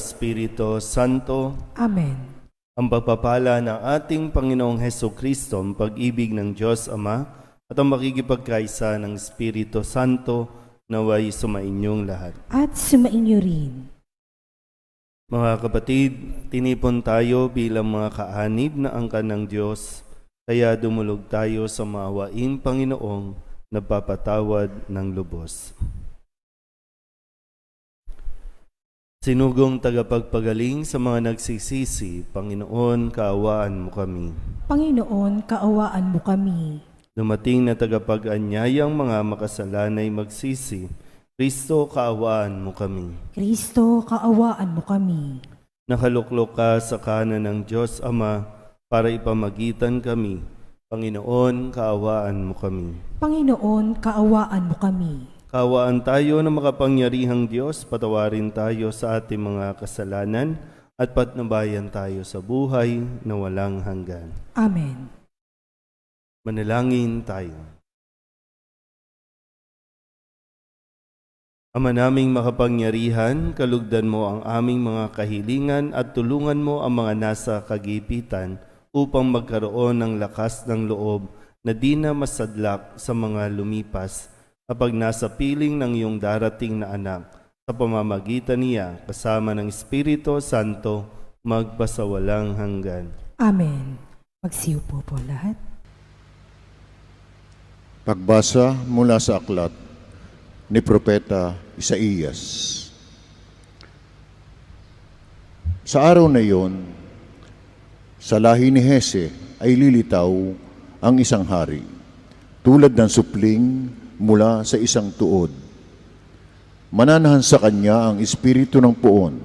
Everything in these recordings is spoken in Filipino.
Espiritu Santo. Amen. Ang pagpapala ng ating Panginoong Hesukristo, ang pag-ibig ng Diyos Ama, at ang makikipagkaisa ng Espiritu Santo naway sumainyong lahat. At sumainyo rin. Mga kapatid, tinipon tayo bilang mga kaanib na angkan ng Diyos, kaya dumulog tayo sa maawaing Panginoong nagpapatawad ng lubos. Sinugong tagapagpagaling sa mga nagsisisi, Panginoon, kaawaan mo kami. Panginoon, kaawaan mo kami. Dumating na tagapag-anyayang mga makasalanay magsisi, Kristo, kaawaan mo kami. Kristo, kaawaan mo kami. Nakaluklok ka sa kanan ng Diyos Ama para ipamagitan kami. Panginoon, kaawaan mo kami. Panginoon, kaawaan mo kami. Kaawaan tayo ng makapangyarihang Diyos, patawarin tayo sa ating mga kasalanan at patnubayan tayo sa buhay na walang hanggan. Amen. Manalangin tayo. Ama naming makapangyarihan, kalugdan mo ang aming mga kahilingan at tulungan mo ang mga nasa kagipitan upang magkaroon ng lakas ng loob na di na masadlak sa mga lumipas kapag nasa piling ng iyong darating na anak, sa pamamagitan niya kasama ng Espiritu Santo magpasawalang hanggan. Amen. Magsiupo po lahat. Pagbasa mula sa aklat ni Propeta Isaías. Sa araw na iyon, sa lahi ni Hese ay lilitaw ang isang hari, tulad ng supling mula sa isang tuod. Mananahan sa kanya ang espiritu ng puon.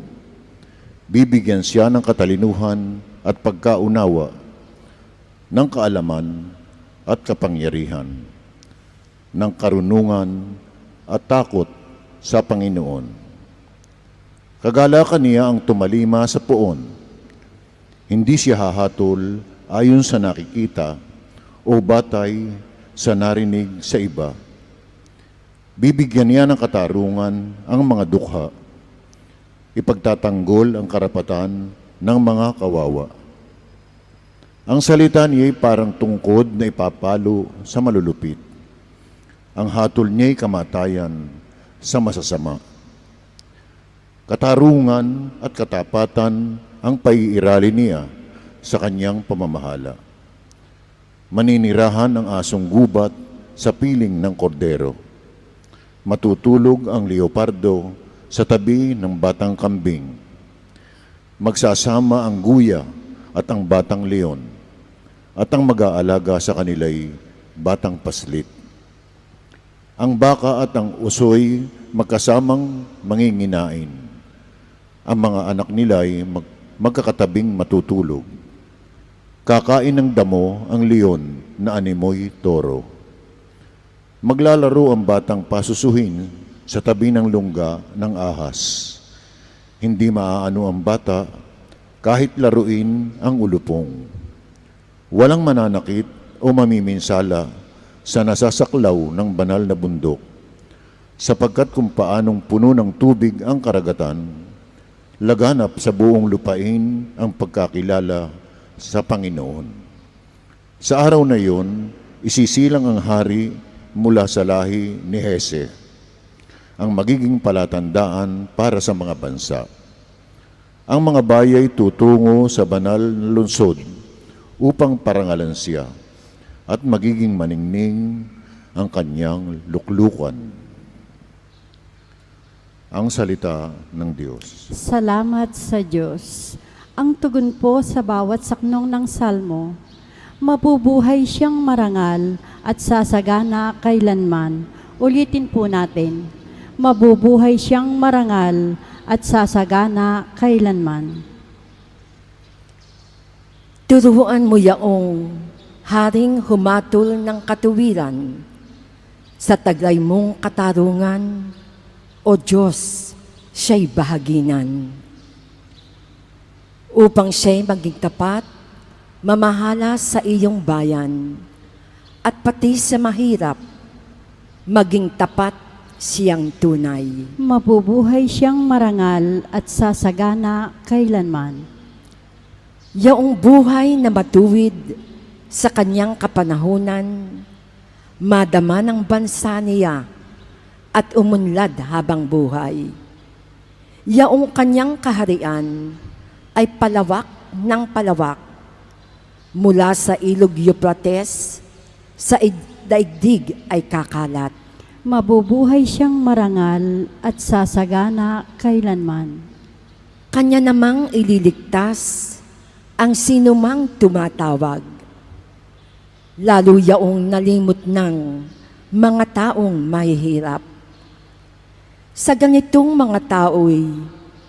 Bibigyan siya ng katalinuhan at pagkaunawa, ng kaalaman at kapangyarihan, ng karunungan at takot sa Panginoon. Kagalakan niya ang tumalima sa puon. Hindi siya hahatol ayon sa nakikita o batay sa narinig sa iba. Bibigyan niya ng katarungan ang mga dukha. Ipagtatanggol ang karapatan ng mga kawawa. Ang salita niya ay parang tungkod na ipapalo sa malulupit. Ang hatol niya ay kamatayan sa masasama. Katarungan at katapatan ang paiirali niya sa kanyang pamamahala. Maninirahan ang asong gubat sa piling ng kordero. Matutulog ang leopardo sa tabi ng batang kambing. Magsasama ang guya at ang batang leon, at ang mag-aalaga sa kanila'y batang paslit. Ang baka at ang usoy magkasamang manginginain. Ang mga anak nila'y magkakatabing matutulog. Kakain ng damo ang leon na animoy toro. Maglalaro ang batang pasusuhin sa tabi ng lungga ng ahas. Hindi maaano ang bata kahit laruin ang ulupong. Walang mananakit o mamiminsala sa nasasaklaw ng banal na bundok, sapagkat kung paanong puno ng tubig ang karagatan, laganap sa buong lupain ang pagkakilala sa Panginoon. Sa araw na iyon, isisilang ang hari mula sa lahi ni Hese, ang magiging palatandaan para sa mga bansa. Ang mga bayay tutungo sa banal na lungsod upang parangalan siya, at magiging maningning ang kanyang luklukan. Ang salita ng Diyos. Salamat sa Diyos. Ang tugon po sa bawat saknong ng salmo, mabubuhay siyang marangal at sasagana kailanman. Ulitin po natin, mabubuhay siyang marangal at sasagana kailanman. Turuan mo yaong haring humatol ng katuwiran sa taglay mong katarungan, o Diyos, siya'y bahaginan. Upang siya'y maging tapat, mamahala sa iyong bayan, at pati sa mahirap, maging tapat siyang tunay. Mabubuhay siyang marangal at sasagana kailanman. Yaong buhay na matuwid sa kanyang kapanahunan, madama ng bansa niya at umunlad habang buhay. Yaong kanyang kaharian ay palawak ng palawak mula sa ilog Euphrates sa daigdig ay kakalat. Mabubuhay siyang marangal at sasagana kailanman. Kanya namang ililigtas ang sinumang tumatawag, lalo yaong nalimot ng mga taong mahihirap. Sa ganitong mga tao'y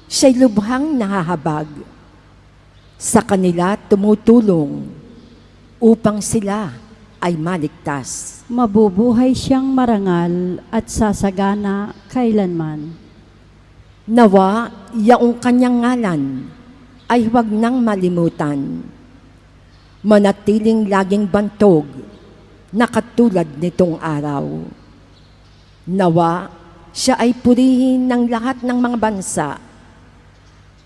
siya'y lubhang nahahabag. Sa kanila tumutulong upang sila ay maligtas. Mabubuhay siyang marangal at sasagana kailanman. Nawa, yaong kanyang ngalan ay huwag nang malimutan. Manatiling laging bantog na katulad nitong araw. Nawa, siya ay purihin ng lahat ng mga bansa.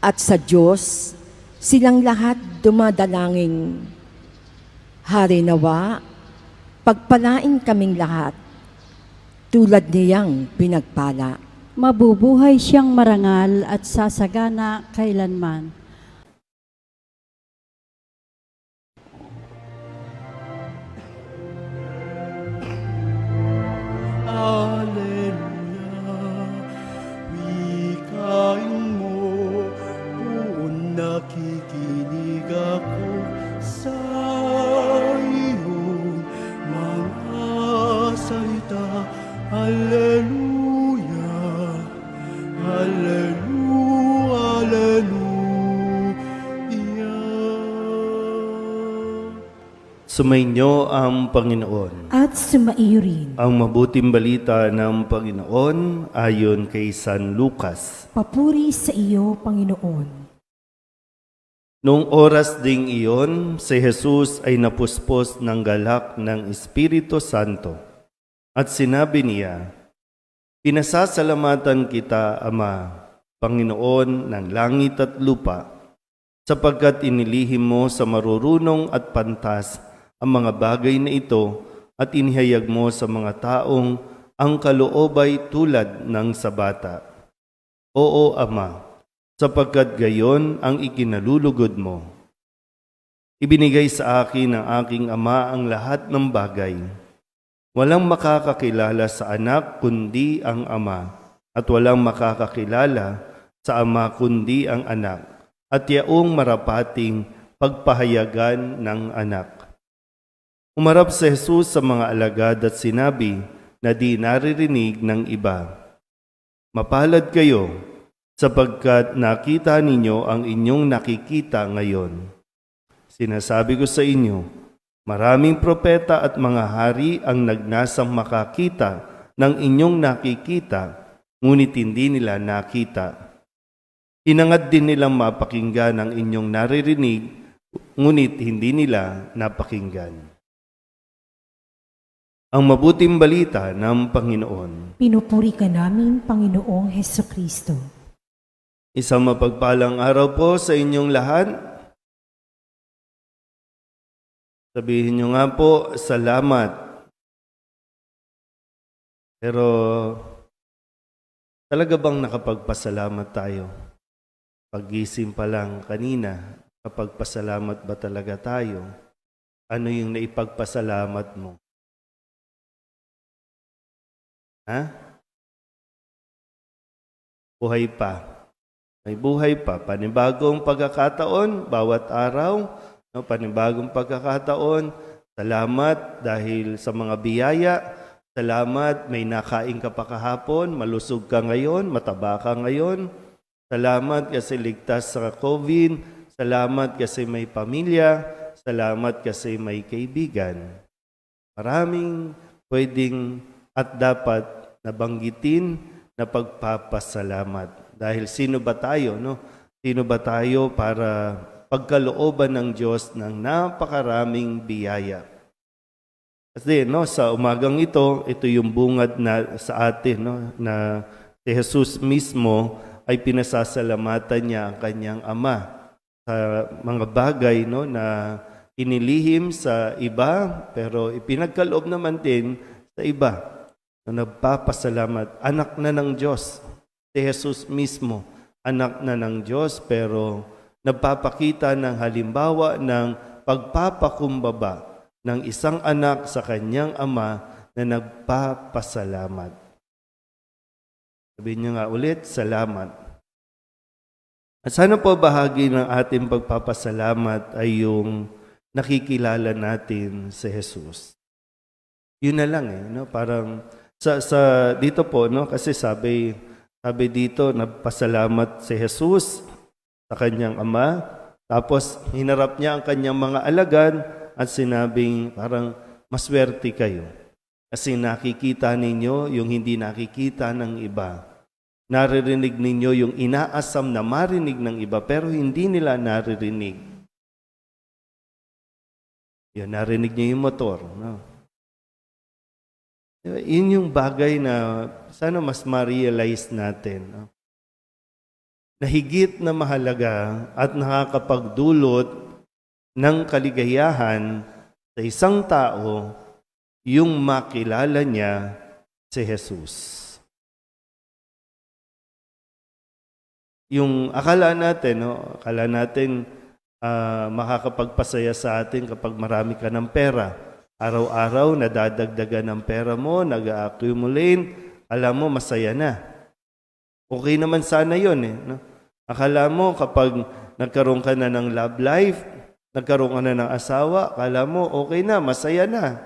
At sa Diyos, silang lahat dumadalangin. Hari nawa, pagpalain kaming lahat, tulad niyang pinagpala. Mabubuhay siyang marangal at sasagana kailanman. Alleluia, wikain mo, kung nakikinig ako sa iyong mga salita. Alleluia, Alleluia, Alleluia. Sumainyo ang Panginoon. At sumaiyo rin. Ang mabuting balita ng Panginoon ayon kay San Lucas. Papuri sa iyo, Panginoon. Noong oras ding iyon, si Jesus ay napuspos ng galak ng Espiritu Santo. At sinabi niya, "Pinasasalamatan kita, Ama, Panginoon ng langit at lupa, sapagkat inilihim mo sa marurunong at pantas ang mga bagay na ito at inihayag mo sa mga taong ang kaloob ay tulad ng sa bata. Oo, Ama, sapagkat gayon ang ikinalulugod mo. Ibinigay sa akin ng aking Ama ang lahat ng bagay. Walang makakakilala sa anak kundi ang Ama, at walang makakakilala sa Ama kundi ang anak, at yaong marapating pagpahayagan ng anak." Umarap si Jesus sa mga alagad at sinabi na di naririnig ng iba, "Mapalad kayo, sapagkat nakita ninyo ang inyong nakikita ngayon. Sinasabi ko sa inyo, maraming propeta at mga hari ang nagnasang makakita ng inyong nakikita, ngunit hindi nila nakita. Hinangad din nilang mapakinggan ang inyong naririnig, ngunit hindi nila napakinggan." Ang mabuting balita ng Panginoon. Pinupuri ka namin, Panginoong Hesukristo. Isang mapagpalang araw po sa inyong lahat. Sabihin nyo nga po, salamat. Pero, talaga bang nakapagpasalamat tayo? Paggising pa lang kanina, kapagpasalamat ba talaga tayo? Ano yung naipagpasalamat mo? Ha? Buhay pa. May buhay pa. Panibagong pagkakataon, bawat araw, no, panibagong pagkakataon. Salamat dahil sa mga biyaya. Salamat, may nakain ka pa kahapon, malusog ka ngayon, mataba ka ngayon. Salamat kasi ligtas sa COVID. Salamat kasi may pamilya. Salamat kasi may kaibigan. Maraming pwedeng at dapat nabanggitin na pagpapasalamat. Dahil sino ba tayo, no? Sino ba tayo para pagkalooban ng Diyos ng napakaraming biyaya? Kasi no, sa umagang ito yung bungad na sa atin, no, na si Jesus mismo ay pinasasalamatan niya ang kanyang Ama sa mga bagay, no, na inilihim sa iba pero ipinagkaloob naman din sa iba na nagpapasalamat. Anak na ng Diyos, si Jesus mismo, anak na ng Diyos pero nagpapakita ng halimbawa ng pagpapakumbaba ng isang anak sa kanyang ama na nagpapasalamat. Sabihin niyo nga ulit, salamat. At sana po bahagi ng ating pagpapasalamat ay yung nakikilala natin si Jesus. Yun na lang no? Parang sa dito po, no? Kasi sabi dito, nagpasalamat si Jesus sa kanyang ama, tapos hinarap niya ang kanyang mga alagad at sinabing parang maswerte kayo. Kasi nakikita ninyo yung hindi nakikita ng iba. Naririnig ninyo yung inaasam na marinig ng iba pero hindi nila naririnig. Yun, narinig niyo yung motor. No? Yun yung bagay na sana mas ma-realize natin. No? Na higit na mahalaga at nakakapagdulot ng kaligayahan sa isang tao yung makilala niya si Jesus. Yung akala natin, makakapagpasaya sa atin kapag marami ka ng pera. Araw-araw, nadadagdagan ng pera mo, nag-accumulate, alam mo, masaya na. Okay naman sana yun. No? Akala mo kapag nagkaroon ka na ng love life, nagkaroon ka na ng asawa, akala mo, okay na, masaya na.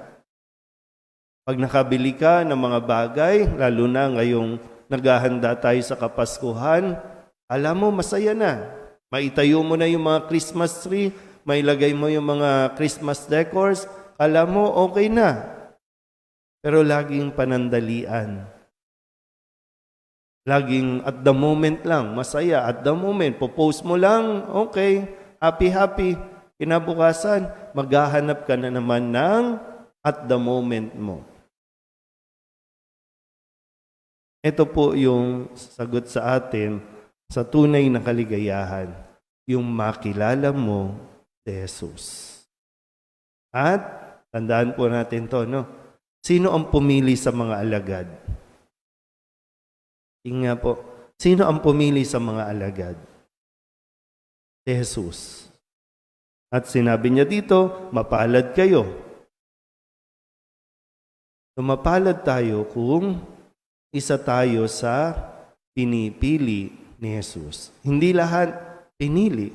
Pag nakabili ka ng mga bagay, lalo na ngayong naghahanda tayo sa Kapaskuhan, alam mo, masaya na. Maitayo mo na yung mga Christmas tree, mailagay mo yung mga Christmas decors, alam mo, okay na. Pero laging panandalian. Laging at the moment lang, masaya. At the moment, popost mo lang, okay, happy. Kinabukasan, maghahanap ka na naman ng at the moment mo. Ito po yung sagot sa atin sa tunay na kaligayahan, yung makilala mo si Jesus. At tandaan po natin to, no? Sino ang pumili sa mga alagad? Tingnan po, sino ang pumili sa mga alagad? Si Jesus. At sinabi niya dito, mapalad kayo. So, mapalad tayo kung isa tayo sa pinipili ni Jesus. Hindi lahat pinili.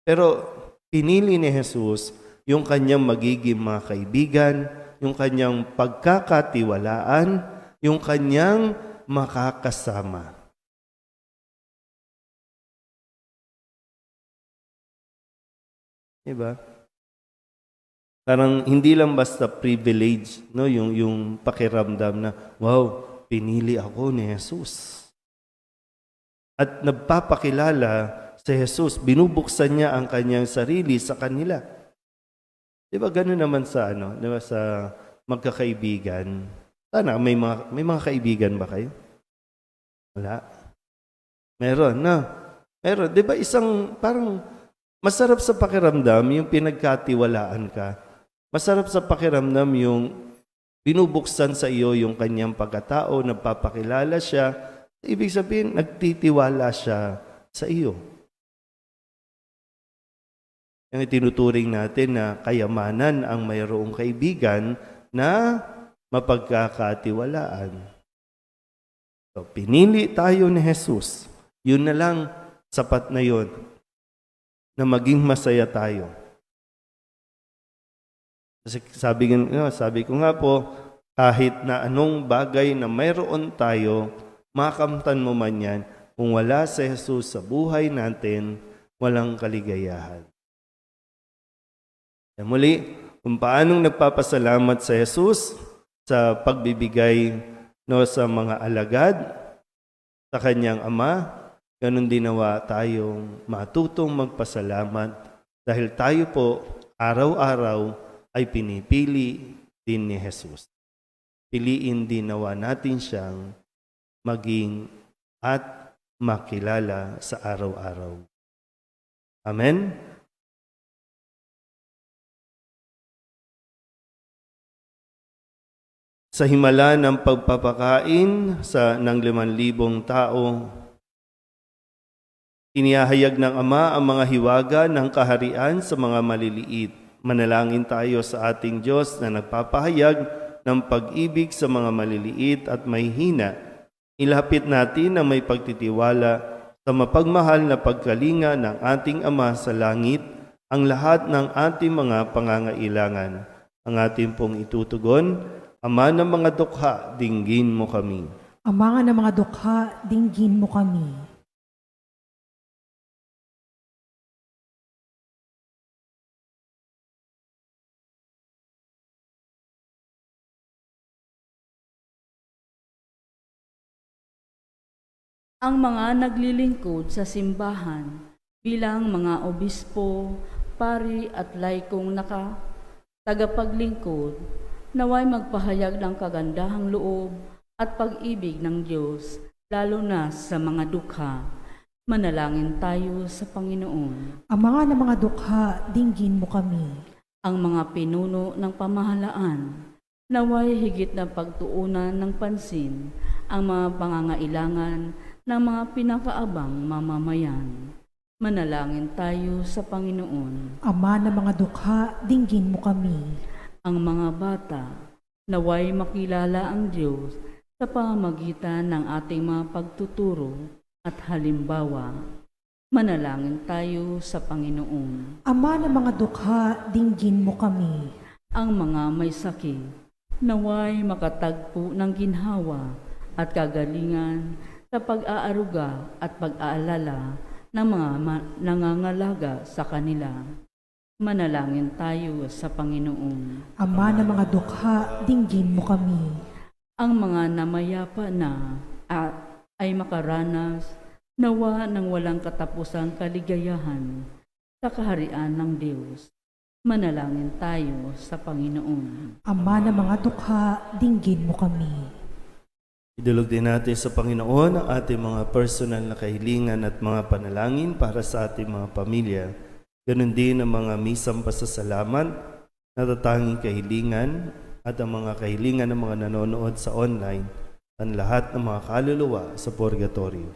Pero pinili ni Jesus yung kanyang magiging mga kaibigan, yung kanyang pagkakatiwalaan, yung kanyang makakasama. Diba? Parang hindi lang basta privilege, no, yung pakiramdam na wow, pinili ako ni Jesus. At nagpapakilala si Jesus, binubuksan niya ang kanyang sarili sa kanila. 'Di ba ganoon naman sa sa magkakaibigan? Sana may mga kaibigan ba kayo? Wala. Meron, no? Meron, 'di ba isang parang masarap sa pakiramdam yung pinagkatiwalaan ka. Masarap sa pakiramdam yung binubuksan sa iyo yung kanyang pagkatao, nagpapakilala siya. Ibig sabihin, nagtitiwala siya sa iyo. Yung itinuturing natin na kayamanan ang mayroong kaibigan na mapagkakatiwalaan. So, pinili tayo ni Jesus. Yun na lang, sapat na yun. Na maging masaya tayo. Kasi sabi ko nga po, kahit na anong bagay na mayroon tayo, makamtan mo man yan, kung wala si Jesus sa buhay natin, walang kaligayahan. Kaya muli, kung paanong nagpapasalamat sa Jesus sa pagbibigay sa mga alagad, sa kanyang Ama, ganun din nawa tayong matutong magpasalamat dahil tayo po araw-araw ay pinipili din ni Jesus. Piliin din nawa natin siyang maging at makilala sa araw-araw. Amen? Sa himala ng pagpapakain ng 5,000 tao, inihahayag ng Ama ang mga hiwaga ng kaharian sa mga maliliit. Manalangin tayo sa ating Diyos na nagpapahayag ng pag-ibig sa mga maliliit at may hina. Ilapit natin na may pagtitiwala sa mapagmahal na pagkalinga ng ating Ama sa langit ang lahat ng ating mga pangangailangan. Ang ating pong itutugon, Ama ng mga dukha, dinggin mo kami. Ama ng mga dukha, dinggin mo kami. Ang mga naglilingkod sa simbahan bilang mga obispo, pari at laikong tagapaglingkod, naway magpahayag ng kagandahang loob at pag-ibig ng Diyos, lalo na sa mga dukha. Manalangin tayo sa Panginoon. Ang mga ng mga dukha, dinggin mo kami. Ang mga pinuno ng pamahalaan, naway higit na pagtuunan ng pansin ang mga pangangailangan ng mga pinakaabang mamamayan. Manalangin tayo sa Panginoon. Ama ng mga dukha, dinggin mo kami. Ang mga bata, naway makilala ang Diyos sa pamamagitan ng ating mga pagtuturo at halimbawa. Manalangin tayo sa Panginoon. Ama ng mga dukha, dinggin mo kami. Ang mga may sakit, naway makatagpo ng ginhawa at kagalingan sa pag-aaruga at pag-aalala ng mga nangangalaga sa kanila. Manalangin tayo sa Panginoon. Ama ng mga dukha, dinggin mo kami. Ang mga namayapa na ay makaranas nawa ng walang katapusang kaligayahan sa kaharian ng Diyos. Manalangin tayo sa Panginoon. Ama ng mga dukha, dinggin mo kami. Idulog din natin sa Panginoon ang ating mga personal na kahilingan at mga panalangin para sa ating mga pamilya. Ganon din ang mga misang pasasalamat, natatanging kahilingan at ang mga kahilingan ng mga nanonood sa online, ang lahat ng mga kaluluwa sa purgatorio.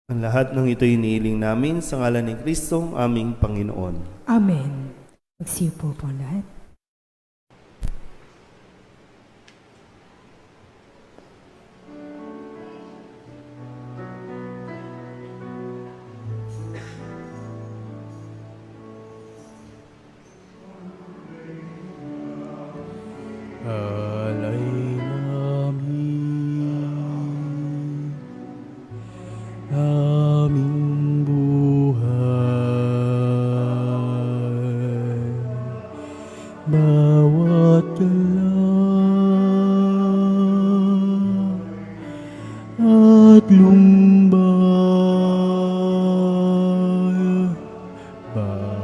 Ang lahat ng ito'y iniiling namin sa ngalan ni Kristo, aming Panginoon. Amen. Magsiupo po lahat. Alay namin aming buhay, bawat galak at lumbay, bawat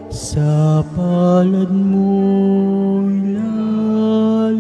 sa palad mo'y lalagay.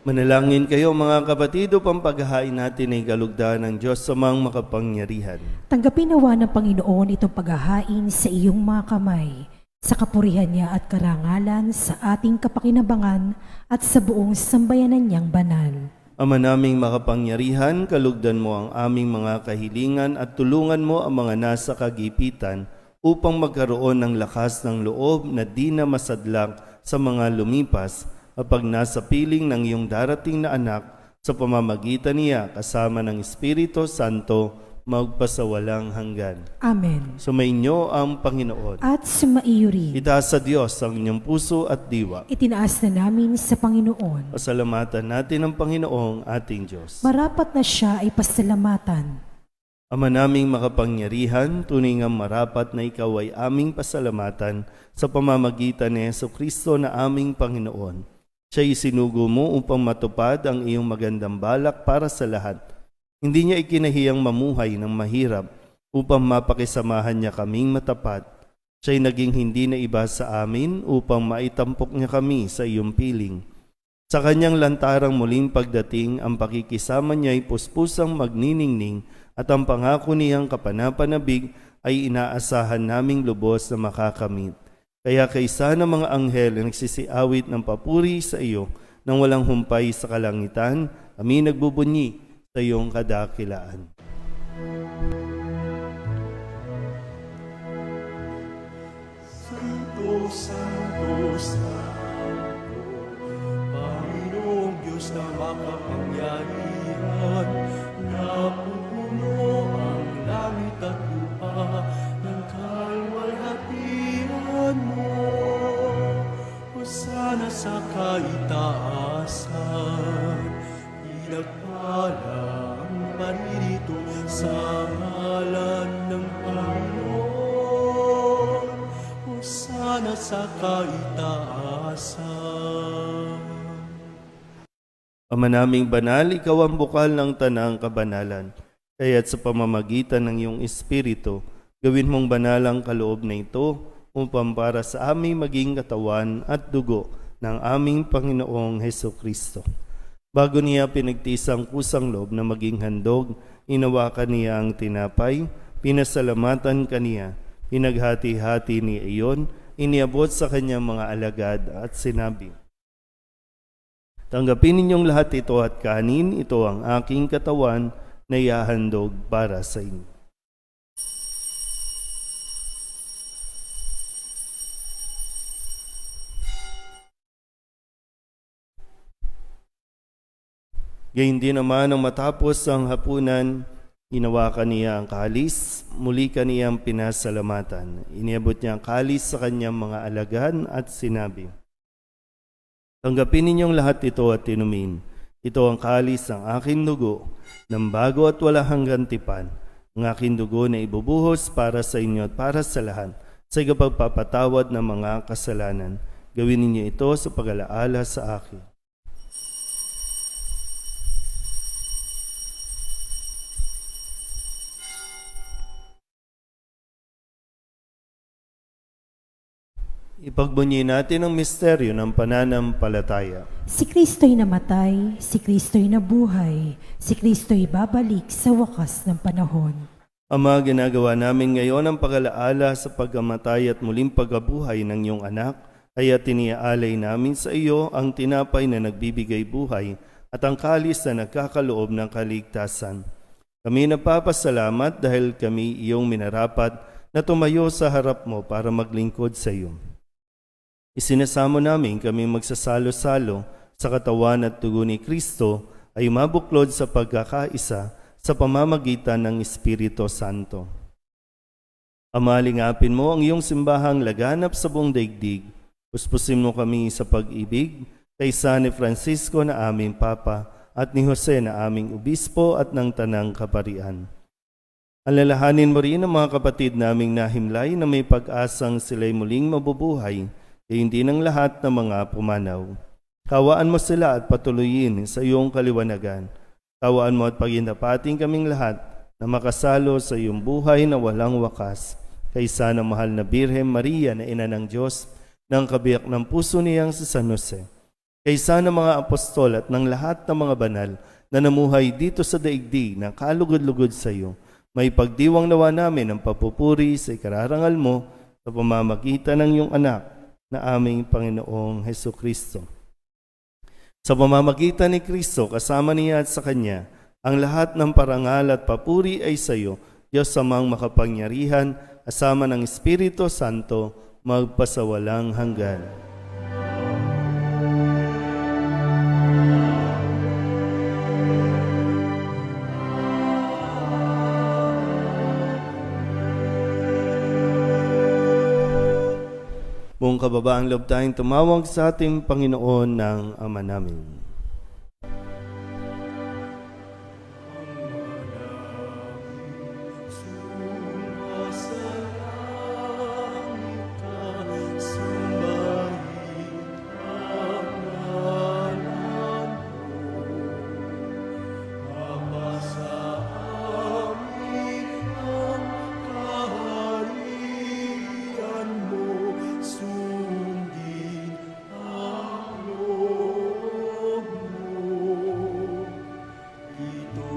Manalangin kayo mga kapatid upang paghahain natin ay kalugdan ng Diyos sa mga makapangyarihan. Tanggapin nawa ng Panginoon itong paghahain sa iyong mga kamay, sa kapurihan niya at karangalan, sa ating kapakinabangan at sa buong sambayanan niyang banal. Ama naming makapangyarihan, kalugdan mo ang aming mga kahilingan at tulungan mo ang mga nasa kagipitan upang magkaroon ng lakas ng loob na di na masadlak sa mga lumipas kapag nasa piling ng iyong darating na anak sa pamamagitan niya kasama ng Espiritu Santo magpasawalang hanggan. Amen. Sumainyo ang Panginoon. At sumaiyo rin. Itaas sa Diyos ang inyong puso at diwa. Itinaas na namin sa Panginoon. Pasalamatan natin ang Panginoong ating Diyos. Marapat na siya ay pasalamatan. Ama naming makapangyarihan, tunay nga marapat na ikaw ay aming pasalamatan sa pamamagitan ni Jesucristo na aming Panginoon. Siya'y isinugo mo upang matupad ang iyong magandang balak para sa lahat. Hindi niya ikinahiyang mamuhay ng mahirap upang mapakisamahan niya kaming matapat. Siya'y naging hindi na iba sa amin upang maitampok niya kami sa iyong piling. Sa kanyang lantarang muling pagdating, ang pakikisama niya'y puspusang magniningning at ang pangako niyang kapanapanabig ay inaasahan naming lubos na makakamit. Kaya kaysa ng mga anghel na nagsisiawit ng papuri sa iyo nang walang humpay sa kalangitan, kami nagbubunyi sa iyong kadakilaan. Santo, Santo, Santo, Panginoong Diyos na makapangyarihan, napupuno ang langit at lupa ng kalwalhatian mo. Hosana sa kaitaasan, pinagpala ang paririto sa ngalan ng Panginoon. Hosana sa kaitaasan. Ama naming banal, ikaw ang bukal ng tanang kabanalan. Kaya't sa pamamagitan ng iyong Espiritu, gawin mong banal ang kaloob na ito upang para sa aming maging katawan at dugo ng aming Panginoong Hesukristo. Bago niya pinagtiis ang kusang loob na maging handog, inawakan niya ang tinapay, pinasalamatan kaniya, pinaghati-hati ni iyon, iniabot sa kanyang mga alagad at sinabi, "Tanggapin ninyong lahat ito at kanin, ito ang aking katawan na ihahandog para sa inyo." Gayun din naman nang matapos ang hapunan, inawakan niya ang kalis, muli kaniyang pinasalamatan. Iniabot niya ang kalis sa kanyang mga alagad at sinabi, "Tanggapin ninyong lahat ito at inumin. Ito ang kalis ng aking dugo, ng bago at wala hanggang tipan. Ang aking dugo na ibubuhos para sa inyo at para sa lahat, sa ikapagpapatawad ng mga kasalanan. Gawin ninyo ito sa pag-alaala sa akin." Ipagbunyi natin ang misteryo ng pananampalataya. Si Kristo'y namatay, si Kristo'y nabuhay, si Kristo'y babalik sa wakas ng panahon. Ama, ginagawa namin ngayon ang pag-alaala sa pagkamatay at muling pagkabuhay ng iyong anak, kaya tiniaalay namin sa iyo ang tinapay na nagbibigay buhay at ang kalis na nagkakaloob ng kaligtasan. Kami nagpapasalamat dahil kami iyong minarapat na tumayo sa harap mo para maglingkod sa iyo. Isinasamo namin kami magsasalo-salo sa katawan at dugo ni Kristo ay mabuklod sa pagkakaisa sa pamamagitan ng Espiritu Santo. Ama, lingapin mo ang iyong simbahang laganap sa buong daigdig. Puspusin mo kami sa pag-ibig kay San Francisco na aming Papa at ni Jose na aming Obispo at ng Tanang Kaparian. Alalahanin mo rin ang mga kapatid naming nahimlay na may pag-asang sila'y muling mabubuhay, gayon din ang lahat ng mga pumanaw. Kawaan mo sila at patuloyin sa iyong kaliwanagan. Kawaan mo at pagindapating kaming lahat na makasalo sa iyong buhay na walang wakas. Kaysa ng mahal na Birhen Maria na ina ng Diyos, ng kabiyak ng puso niyang si San Jose. Kaysa ng mga apostol at ng lahat ng mga banal na namuhay dito sa daigdig na kalugod-lugod sa iyo, may pagdiwang nawa namin ang papupuri sa ikararangal mo sa pamamagitan ng iyong anak na aming Panginoong Hesukristo. Sa pamamagitan ni Kristo, kasama niya at sa Kanya, ang lahat ng parangal at papuri ay sa iyo, Diyos Amang makapangyarihan, kasama ng Espiritu Santo, magpasawalang hanggan. Buong kababaang loob tayong tumawag sa ating Panginoon ng Ama namin.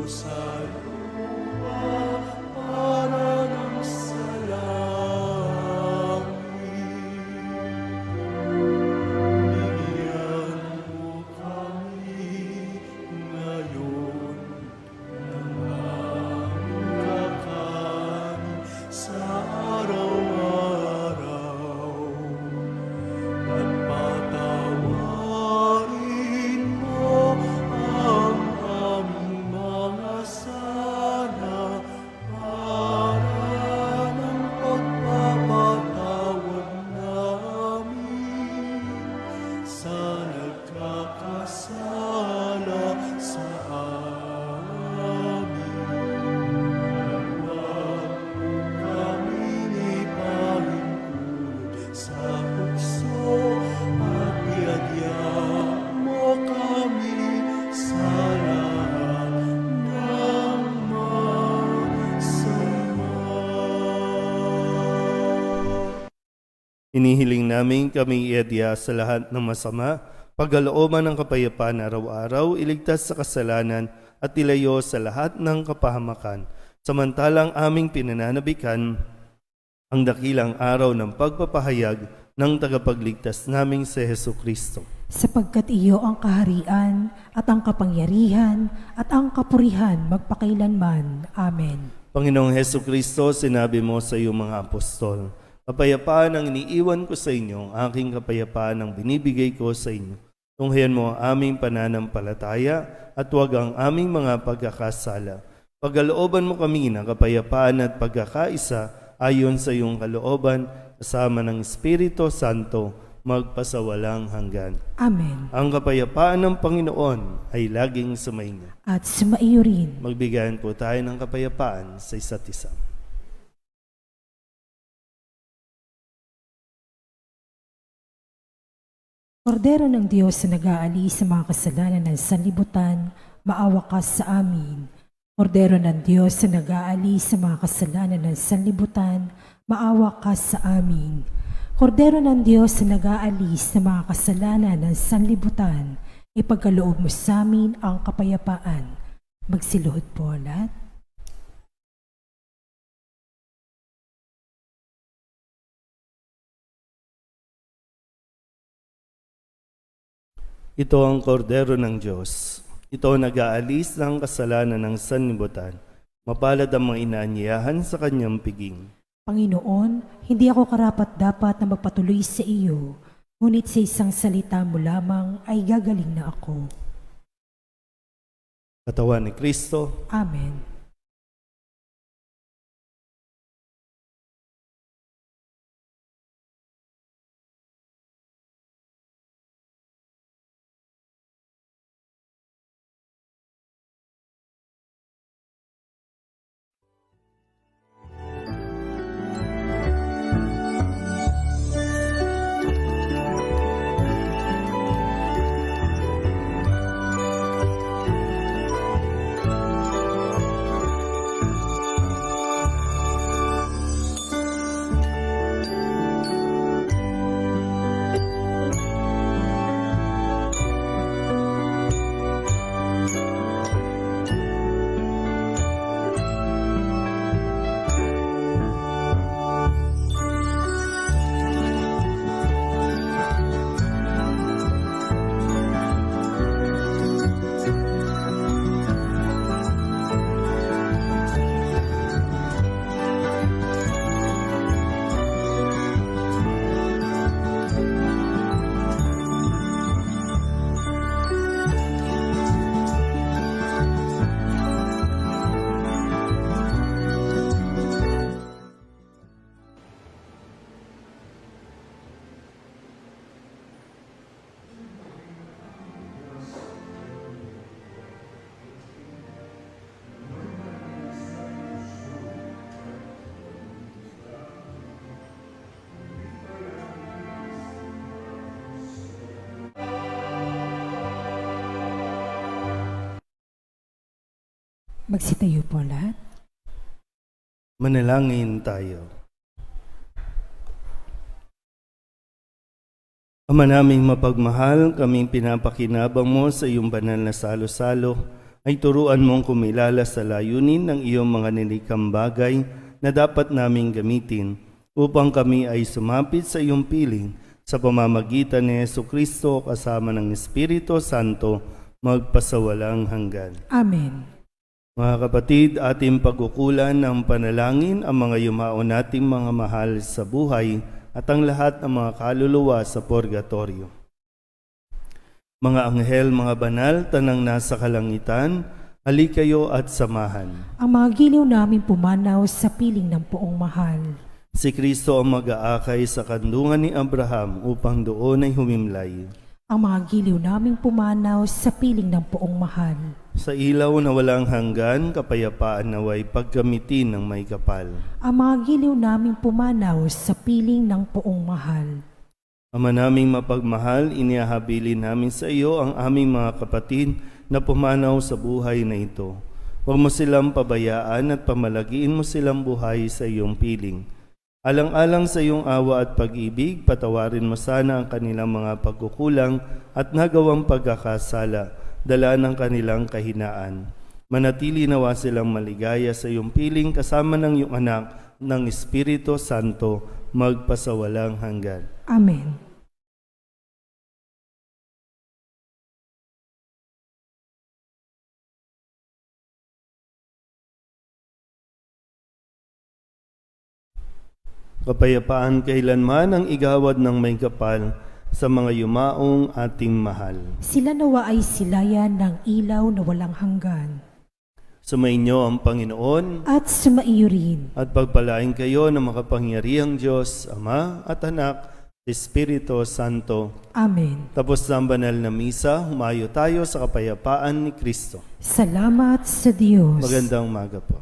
sa lupa para ng salangit. Bigyan mo kami ngayon ng aming kakanin sa araw-araw at patawarin mo ang aming mga sala para ng pagpapatawad namin sa nagkakasala sa amin. Huwag kaming ipahintulot sa tukso at iadya mo kami sa lahat ng masama. Hinihiling namin kami iadya sa lahat ng masama, pagkalooban ng kapayapaan araw-araw, iligtas sa kasalanan at ilayo sa lahat ng kapahamakan. Samantalang aming pinananabikan ang dakilang araw ng pagpapahayag ng tagapagligtas naming si Hesu Kristo. Sapagkat iyo ang kaharian at ang kapangyarihan at ang kapurihan magpakailanman. Amen. Panginoong Hesu Kristo, sinabi mo sa iyong mga apostol, kapayapaan ang iniiwan ko sa inyo, ang aking kapayapaan ang binibigay ko sa inyo. Tunghayan mo ang aming pananampalataya at huwag ang aming mga pagkakasala. Pagkalooban mo kami ng kapayapaan at pagkakaisa ayon sa iyong kalooban, kasama ng Espiritu Santo, magpasawalang hanggan. Amen. Ang kapayapaan ng Panginoon ay laging sumainyo. At sumaiyo rin. Magbigayan po tayo ng kapayapaan sa isa't isa. Kordero ng Diyos na nag-aalis sa mga kasalanan ng sanlibutan, maawa ka sa amin. Kordero ng Diyos na nag-aalis sa mga kasalanan ng sanlibutan, maawa ka sa amin. Kordero ng Diyos na nag-aalis sa mga kasalanan ng sanlibutan, ipagkaloob mo sa amin ang kapayapaan. Magsiluhod po lahat. Ito ang kordero ng Diyos. Ito ang nag-aalis ng kasalanan ng sanlibutan. Mapalad ang mga inaanyayahan sa kanyang piging. Panginoon, hindi ako karapat-dapat na magpatuloy sa iyo, ngunit sa isang salita mo lamang ay gagaling na ako. Katawan ni Kristo. Amen. Magsitayo po lahat. Manalangin tayo. Ama naming mapagmahal, kaming pinapakinabang mo sa iyong banal na salo-salo, ay turuan mong kumilala sa layunin ng iyong mga nilikang bagay na dapat naming gamitin upang kami ay sumapit sa iyong piling sa pamamagitan ni Jesucristo kasama ng Espiritu Santo magpasawalang hanggan. Amen. Mga kapatid, ating pagkukulan ng panalangin ang mga yumao nating mga mahal sa buhay at ang lahat ng mga kaluluwa sa purgatorio. Mga anghel, mga banal, tanang nasa kalangitan, halik kayo at samahan. Ang mga giliw namin pumanaw sa piling ng poong mahal. Si Kristo ang mag-aakay sa kandungan ni Abraham upang doon ay humimlay. Ang mga giliw naming pumanaw sa piling ng poong mahal. Sa ilaw na walang hanggan, kapayapaan naway pagkamitin ng may kapal. Ang mga giliw naming pumanaw sa piling ng poong mahal. Ama naming mapagmahal, iniahabilin namin sa iyo ang aming mga kapatid na pumanaw sa buhay na ito. Huwag mo silang pabayaan at pamalagiin mo silang buhay sa iyong piling. Alang-alang sa iyong awa at pag-ibig, patawarin mo sana ang kanilang mga pagkukulang at nagawang pagkakasala, dala ng kanilang kahinaan. Manatili nawa silang maligaya sa iyong piling kasama ng iyong anak ng Espiritu Santo, magpasawalang hanggan. Amen. Kapayapaan kailanman ang igawad ng may kapal sa mga yumaong ating mahal. Sila nawa ay silayan ng ilaw na walang hanggan. Sumainyo ang Panginoon At sumaiyo rin. at pagpalain kayo ng makapangyarihang Diyos, Ama at Anak, Espiritu Santo. Amen. Tapos na ang banal na misa, humayo tayo sa kapayapaan ni Kristo. Salamat sa Diyos. Magandang umaga po.